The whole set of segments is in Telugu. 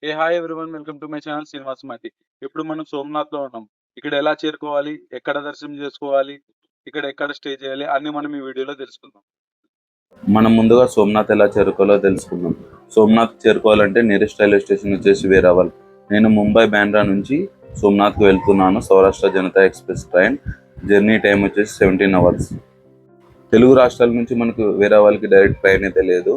Hi everyone, welcome to my channel Srinivas మాటి. ఇప్పుడు మనం సోమనాథ్‌లో ఉన్నాం. ఇక్కడ ఎలా చేరుకోవాలి? ఎక్కడ దర్శనం చేసుకోవాలి? ఇక్కడ ఎక్కడ స్టే చేయాలి? అన్నీ మనం ఈ వీడియోలో తెలుసుకుందాం. మనం ముందుగా సోమనాథ్ ఎలా చేరుకోవాలో తెలుసుకుందాం. సోమనాథ్ చేరుకోవాలంటే నియరెస్ట్ రైల్వే స్టేషన్ వచ్చేసి వేరావల్. నేను ముంబై బాంద్రా నుంచి సోమనాథ్కి వెళ్తున్నాను. Saurashtra Janata express train. Journey time వచ్చేసి 17 అవర్స్. తెలుగు రాష్ట్రాల నుంచి మనకు వేరావల్కి డైరెక్ట్ ట్రైన్ అయితే లేదు.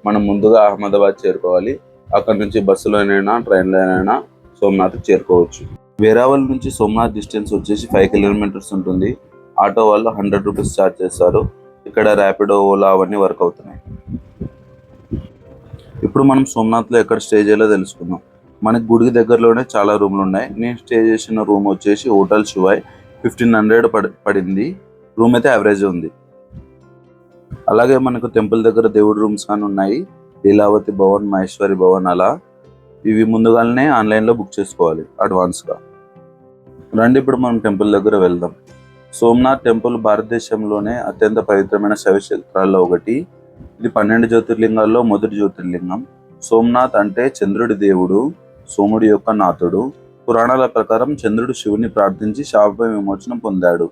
మనం ముందుగా అహ్మదాబాద్ చేరుకోవాలి. అక్కడ నుంచి బస్సులోనైనా ట్రైన్లోనైనా సోమనాథ్కి చేరుకోవచ్చు. వేరావల్ నుంచి సోమనాథ్ డిస్టెన్స్ వచ్చేసి 5 కిలోమీటర్స్ ఉంటుంది. ఆటో వాళ్ళు 100 రూపీస్ ఛార్జ్ చేస్తారు. ఇక్కడ ర్యాపిడో, ఓలా అవన్నీ వర్క్ అవుతున్నాయి. ఇప్పుడు మనం సోమనాథ్లో ఎక్కడ స్టే చేయాలో తెలుసుకుందాం. మనకి గుడికి దగ్గరలోనే చాలా రూమ్లు ఉన్నాయి. నేను స్టే చేసిన రూమ్ వచ్చేసి హోటల్ శివాయ్. 1500 పడింది. రూమ్ అయితే యావరేజ్ ఉంది. అలాగే మనకు టెంపుల్ దగ్గర దేవుడి రూమ్స్ కానీ ఉన్నాయి. లీలావతి భవన్, మహేశ్వరి భవన్ అలా. ఇవి ముందుగానే ఆన్లైన్లో బుక్ చేసుకోవాలి అడ్వాన్స్గా. రండి ఇప్పుడు మనం టెంపుల్ దగ్గర వెళ్దాం. సోమనాథ్ టెంపుల్ భారతదేశంలోనే అత్యంత పవిత్రమైన శైవ క్షేత్రాల్లో ఒకటి. ఇది 12 జ్యోతిర్లింగాల్లో మొదటి జ్యోతిర్లింగం. సోమనాథ్ అంటే చంద్రుడి దేవుడు, సోముడి యొక్క నాథుడు. పురాణాల ప్రకారం చంద్రుడు శివుని ప్రార్థించి శాప విమోచనం పొందాడు.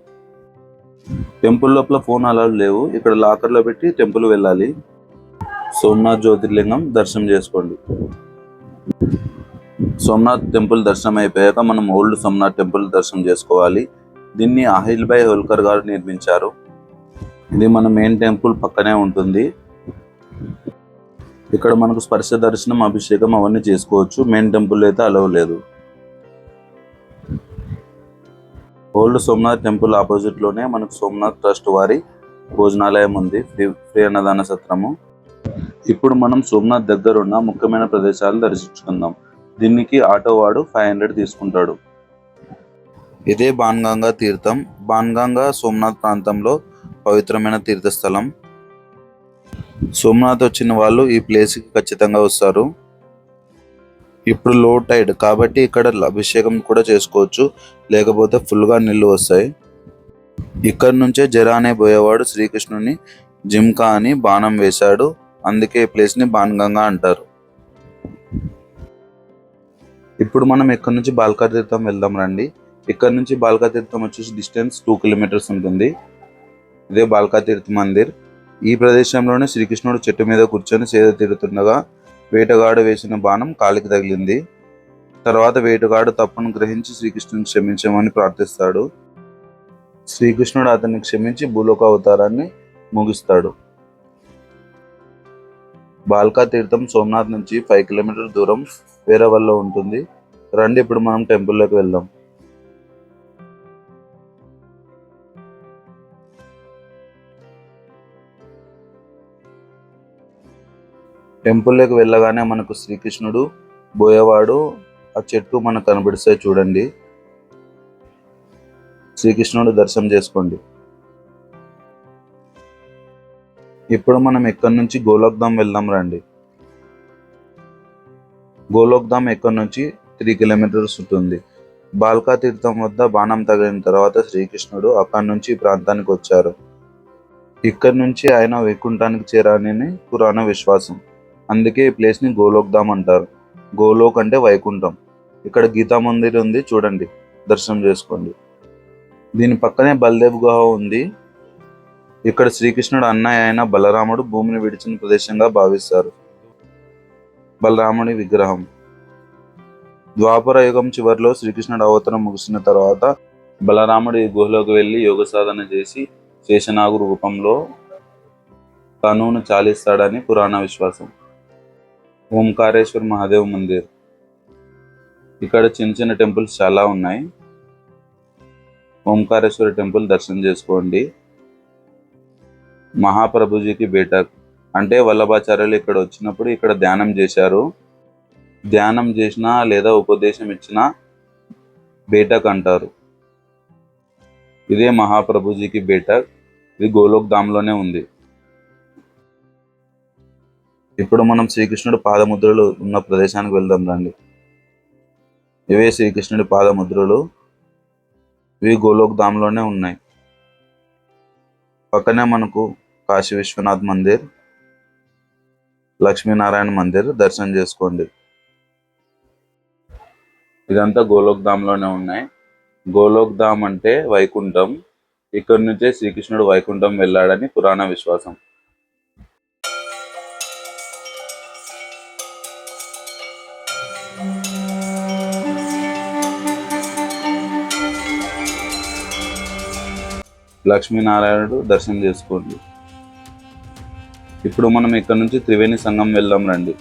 టెంపుల్ లోపల ఫోన్ అలౌడ్ లేవు. ఇక్కడ లాకర్లో పెట్టి టెంపుల్ వెళ్ళాలి. సోమనాథ్ జ్యోతిర్లింగం దర్శనం చేసుకోండి. సోమనాథ్ టెంపుల్ దర్శనం అయిపోయాక మనం ఓల్డ్ సోమనాథ్ టెంపుల్ దర్శనం చేసుకోవాలి. దీన్ని అహిల్ భాయ్ హోల్కర్ గారు నిర్మించారు. ఇది మన మెయిన్ టెంపుల్ పక్కనే ఉంటుంది. ఇక్కడ మనకు స్పర్శ దర్శనం, అభిషేకం అవన్నీ చేసుకోవచ్చు. మెయిన్ టెంపుల్ అయితే అలవ్ లేదు. ఓల్డ్ సోమనాథ్ టెంపుల్ ఆపోజిట్ లోనే మనకు సోమనాథ్ ట్రస్ట్ వారి భోజనాలయం ఉంది. ఫ్రీ అన్నదాన సత్రము. ఇప్పుడు మనం సోమనాథ్ దగ్గర ఉన్న ముఖ్యమైన ప్రదేశాలు దర్శించుకుందాం. దీనికి ఆటో వాడు 500 తీసుకుంటాడు. ఇదే బాణగంగా తీర్థం. బాణగంగా సోమనాథ్ ప్రాంతంలో పవిత్రమైన తీర్థస్థలం. సోమనాథ్ వచ్చిన వాళ్ళు ఈ ప్లేస్కి ఖచ్చితంగా వస్తారు. ఇప్పుడు లో టైడ్ కాబట్టి ఇక్కడ అభిషేకం కూడా చేసుకోవచ్చు, లేకపోతే ఫుల్గా నీళ్ళు వస్తాయి. ఇక్కడ నుంచే జరా అనే పోయేవాడు శ్రీకృష్ణుని జిమ్కా అని బాణం వేశాడు. అందుకే ఈ ప్లేస్ని బాణగంగా అంటారు. ఇప్పుడు మనం ఇక్కడ నుంచి బాల్కా తీర్థం వెళ్దాం రండి. ఇక్కడ నుంచి బాల్కా తీర్థం వచ్చేసి డిస్టెన్స్ 2 కిలోమీటర్స్ ఉంటుంది. ఇదే బాల్కా తీర్థ మందిర్. ఈ ప్రదేశంలోనే శ్రీకృష్ణుడు చెట్టు మీద కూర్చొని సేద తీరుతుండగా వేటగాడు వేసిన బాణం కాలికి తగిలింది. తర్వాత వేటగాడు తప్పును గ్రహించి శ్రీకృష్ణుని క్షమించమని ప్రార్థిస్తాడు. శ్రీకృష్ణుడు అతన్ని క్షమించి భూలోక అవతారాన్ని ముగిస్తాడు. బాల్కా తీర్థం సోమనాథ్ నుంచి 5 కిలోమీటర్ల దూరం వేరావల్లో ఉంటుంది. రండి ఇప్పుడు మనం టెంపుల్లోకి వెళ్దాం. టెంపుల్లోకి వెళ్ళగానే మనకు శ్రీకృష్ణుడు, బోయేవాడు, ఆ చెట్టు మనకు కనబడిస్తాయి చూడండి. శ్రీకృష్ణుడు దర్శనం చేసుకోండి. ఇప్పుడు మనం ఎక్కడి నుంచి గోలోక్ధామ్ వెళ్దాం రండి. గోలోక్ధామ్ ఎక్కడి నుంచి 3 కిలోమీటర్స్ ఉంటుంది. బాల్కా తీర్థం వద్ద బాణం తగిలిన తర్వాత శ్రీకృష్ణుడు అక్కడి నుంచి ఈ ప్రాంతానికి వచ్చారు. ఇక్కడి నుంచి ఆయన వైకుంఠానికి చేరాలని పురాణ విశ్వాసం. అందుకే ఈ ప్లేస్ని గోలోక్ధామ్ అంటారు. గోలోక్ అంటే వైకుంఠం. ఇక్కడ గీతా మందిర్ ఉంది చూడండి, దర్శనం చేసుకోండి. దీని పక్కనే బల్దేవ్ గుహ ఉంది. ఇక్కడ శ్రీకృష్ణుడు అన్నయ్య అయిన బలరాముడు భూమిని విడిచిన ప్రదేశంగా భావిస్తారు. బలరాముడి విగ్రహం. ద్వాపర యుగం చివరిలో శ్రీకృష్ణుడు అవతారం ముగిసిన తర్వాత బలరాముడు ఈ గుహలోకి వెళ్ళి యోగ సాధన చేసి శేషనాగు రూపంలో తనువును చాలిస్తాడని పురాణ విశ్వాసం. ఓంకారేశ్వర్ మహాదేవ్ మందిర్. ఇక్కడ చిన్న చిన్న టెంపుల్స్ చాలా ఉన్నాయి. ఓంకారేశ్వర టెంపుల్ దర్శనం చేసుకోండి. మహాప్రభుజీకి బేటక్ అంటే వల్లభాచార్యులు ఇక్కడ వచ్చినప్పుడు ఇక్కడ ధ్యానం చేశారు. ధ్యానం చేసినా లేదా ఉపదేశం ఇచ్చినా బేటక్ అంటారు. ఇదే మహాప్రభుజీకి బేటక్. ఇది గోలోక్ధామ్లోనే ఉంది. ఇప్పుడు మనం శ్రీకృష్ణుడు పాదముద్రలు ఉన్న ప్రదేశానికి వెళ్దాం రండి. ఇవే శ్రీకృష్ణుడి పాదముద్రలు. ఇవి గోలోక్ధామ్లోనే ఉన్నాయి. పక్కనే మనకు కాశీ విశ్వనాథ్ మందిర్, లక్ష్మీనారాయణ మందిర్ దర్శనం చేసుకోండి. ఇదంతా గోలోక్ ధామ్లోనే ఉన్నాయి. గోలోక్ ధామ్ అంటే వైకుంఠం. ఇక్కడి నుంచే శ్రీకృష్ణుడు వైకుంఠం వెళ్ళాడని పురాణ విశ్వాసం. లక్ష్మీనారాయణుడు దర్శనం చేసుకోండి. ఇప్పుడు మనం ఇక్కడ నుంచి త్రివేణి సంగం వెళ్దాం రండి.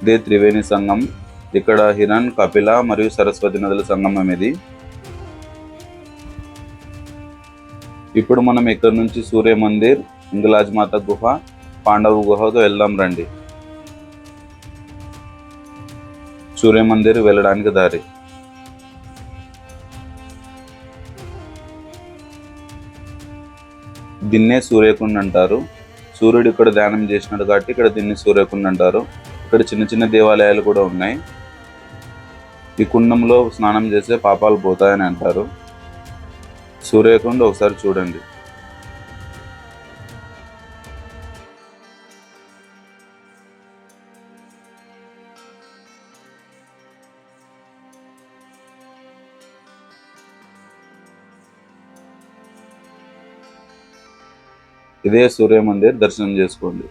ఇదే త్రివేణి సంగం. ఇక్కడ హిరణ్, కపిల మరియు సరస్వతి నదుల సంగమం ఇది. ఇప్పుడు మనం ఇక్కడ నుంచి సూర్య మందిర్, హింగలాజ్ మాత గుహ, పాండవ గుహకు వెళ్దాం రండి. సూర్య మందిర్ వెళ్ళడానికి దారి. దీన్నే సూర్యకుండ అంటారు. సూర్యుడు ఇక్కడ ధ్యానం చేసినాడు కాబట్టి ఇక్కడ దీన్ని సూర్యకుండ అంటారు. ఇక్కడ చిన్న చిన్న దేవాలయాలు కూడా ఉన్నాయి. ఈ కుండంలో స్నానం చేస్తే పాపాలు పోతాయని అంటారు. సూర్యకుండ ఒకసారి చూడండి. ఇదే సూర్య మందిర్, దర్శనం చేసుకోండి.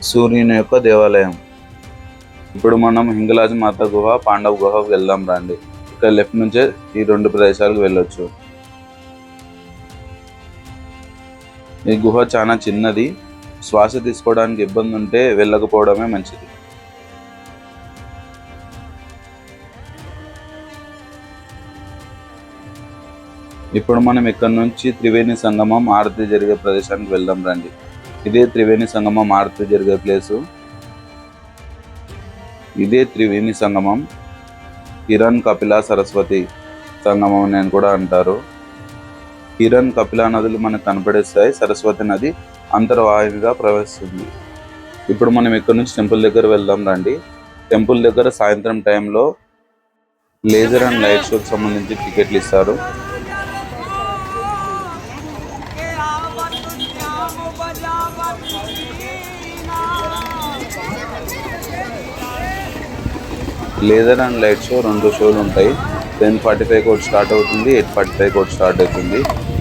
సూర్యుని యొక్క దేవాలయం. ఇప్పుడు మనం హింగలాజ్ మాత గుహ, పాండవ గుహకు వెళ్దాం రండి. ఇక్కడ లెఫ్ట్ నుంచే ఈ రెండు ప్రదేశాలకు వెళ్ళొచ్చు. ఈ గుహ చాలా చిన్నది. శ్వాస తీసుకోవడానికి ఇబ్బంది ఉంటే వెళ్ళకపోవడమే మంచిది. ఇప్పుడు మనం ఇక్కడ నుంచి త్రివేణి సంగమం ఆరతి జరిగే ప్రదేశానికి వెళ్దాం రండి. ఇదే త్రివేణి సంగమం ఆరతి జరిగే ప్లేసు. ఇదే త్రివేణి సంగమం. హిరణ్, కపిల, సరస్వతి సంగమం అని కూడా అంటారు. హిరణ్, కపిల నదులు మనకు కనపడేస్తాయి. సరస్వతి నది అంతర్వాహినిగా ప్రవహిస్తుంది. ఇప్పుడు మనం ఇక్కడ నుంచి టెంపుల్ దగ్గర వెళ్దాం రండి. టెంపుల్ దగ్గర సాయంత్రం టైంలో లేజర్ అండ్ లైట్ షోకి సంబంధించి టికెట్లు ఇస్తారు. లేజర్ అండ్ లైట్ షో 2 షోలు ఉంటాయి. 10:45 ఒకటి స్టార్ట్ అవుతుంది, 8:45 ఒకటి స్టార్ట్ అవుతుంది.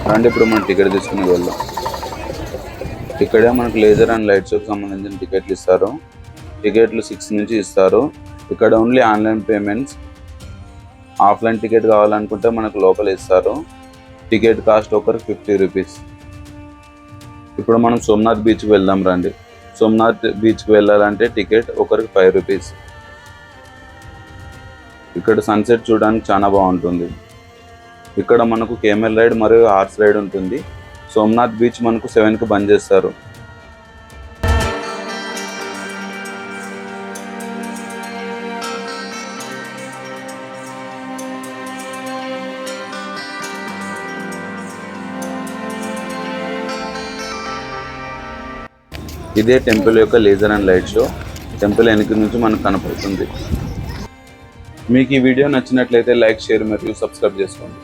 రండి ఇప్పుడు మనం టికెట్ తీసుకుని వెళ్దాం. ఇక్కడే మనకు లేజర్ అండ్ లైట్ షోకి సంబంధించిన టికెట్లు ఇస్తారు. టికెట్లు 6 నుంచి ఇస్తారు. ఇక్కడ only online payments. Offline ticket కావాలనుకుంటే మనకు లోపల ఇస్తారు. టికెట్ కాస్ట్ ఒకరికి 50 రూపీస్. ఇప్పుడు మనం సోమనాథ్ బీచ్కి వెళ్దాం రండి. సోమనాథ్ బీచ్కి వెళ్ళాలంటే టికెట్ ఒకరికి 5 రూపీస్. ఇక్కడ సన్సెట్ చూడడానికి చాలా బాగుంటుంది. ఇక్కడ మనకు కేమెల్ రైడ్ మరియు హార్స్ రైడ్ ఉంటుంది. సోమనాథ్ బీచ్ మనకు 7కి బంద్ చేస్తారు. ఇదే టెంపుల్ యొక్క laser and light show. Temple వెనక నుంచి మనకు కనపడుతుంది. మీకు ఈ వీడియో నచ్చినట్లయితే లైక్, షేర్ మరియు సబ్స్క్రైబ్ చేసుకోండి.